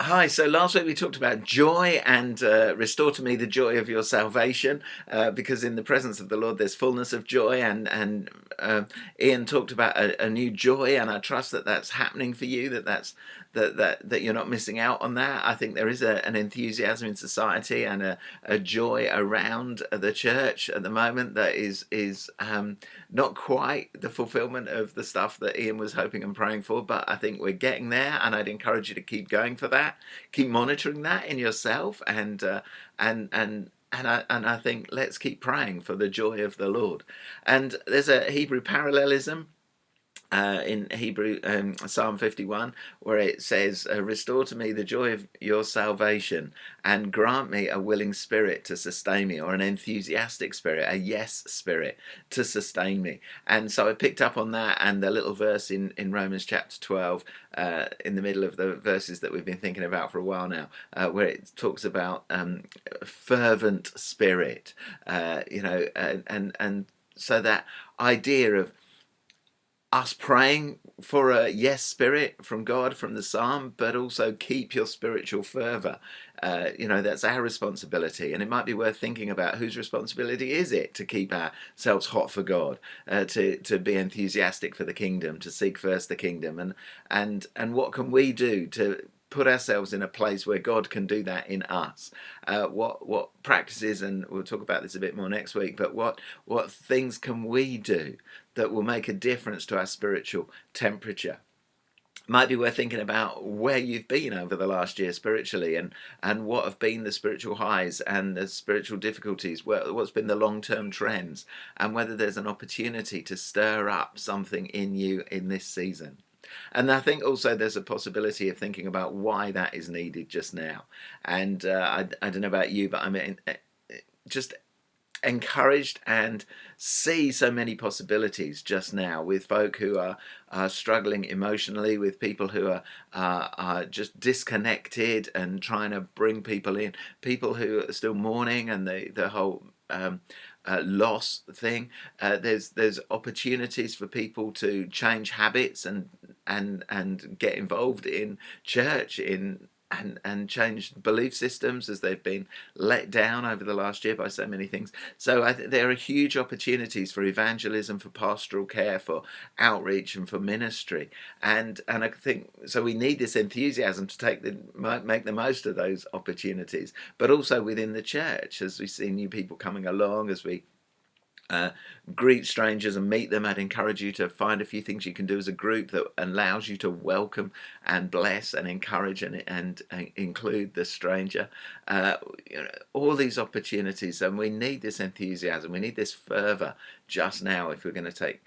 Hi, so last week we talked about joy and restore to me the joy of your salvation, because in the presence of the Lord there's fullness of joy, and Ian talked about a new joy, and I trust that that's happening for you, that you're not missing out on that. I think there is an enthusiasm in society and a joy around the church at the moment that is not quite the fulfillment of the stuff that Ian was hoping and praying for, but I think we're getting there, and I'd encourage you to keep going for that. Keep monitoring that in yourself, and I think let's keep praying for the joy of the Lord. And there's a Hebrew parallelism in Hebrew Psalm 51, where it says, "Restore to me the joy of your salvation, and grant me a willing spirit to sustain me," or an enthusiastic spirit, a yes spirit to sustain me. And so I picked up on that, and the little verse in Romans chapter 12, in the middle of the verses that we've been thinking about for a while now, where it talks about fervent spirit, and so that idea of us praying for a yes spirit from God, from the psalm, but also keep your spiritual fervor. That's our responsibility, and it might be worth thinking about whose responsibility is it to keep ourselves hot for God, to be enthusiastic for the kingdom, to seek first the kingdom, and what can we do to put ourselves in a place where God can do that in us. What practices, and we'll talk about this a bit more next week, but what things can we do that will make a difference to our spiritual temperature? Might be worth thinking about where you've been over the last year spiritually, and what have been the spiritual highs and the spiritual difficulties, what's been the long-term trends, and whether there's an opportunity to stir up something in you in this season. And I think also there's a possibility of thinking about why that is needed just now. And I don't know about you, but I'm just encouraged and see so many possibilities just now with folk who are struggling emotionally, with people who are just disconnected and trying to bring people in, people who are still mourning, and the whole loss thing. There's opportunities for people to change habits and get involved in church, and change belief systems as they've been let down over the last year by so many things. So there are huge opportunities for evangelism, for pastoral care, for outreach, and for ministry. And I think so we need this enthusiasm to make the most of those opportunities, but also within the church, as we see new people coming along, as we greet strangers and meet them. I'd encourage you to find a few things you can do as a group that allows you to welcome and bless and encourage and include the stranger. All these opportunities, and we need this enthusiasm. We need this fervor just now if we're going to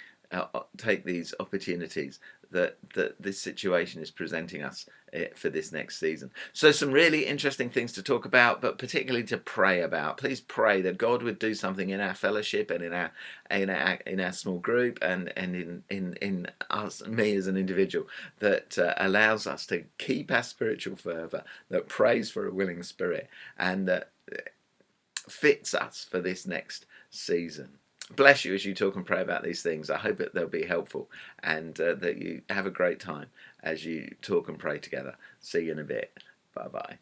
take these opportunities that this situation is presenting us for this next season. So some really interesting things to talk about, but particularly to pray about. Please pray that God would do something in our fellowship and in our small group, and in us, me as an individual, that allows us to keep our spiritual fervor, that prays for a willing spirit, and that fits us for this next season. Bless you as you talk and pray about these things. I hope that they'll be helpful, and that you have a great time as you talk and pray together. See you in a bit. Bye bye.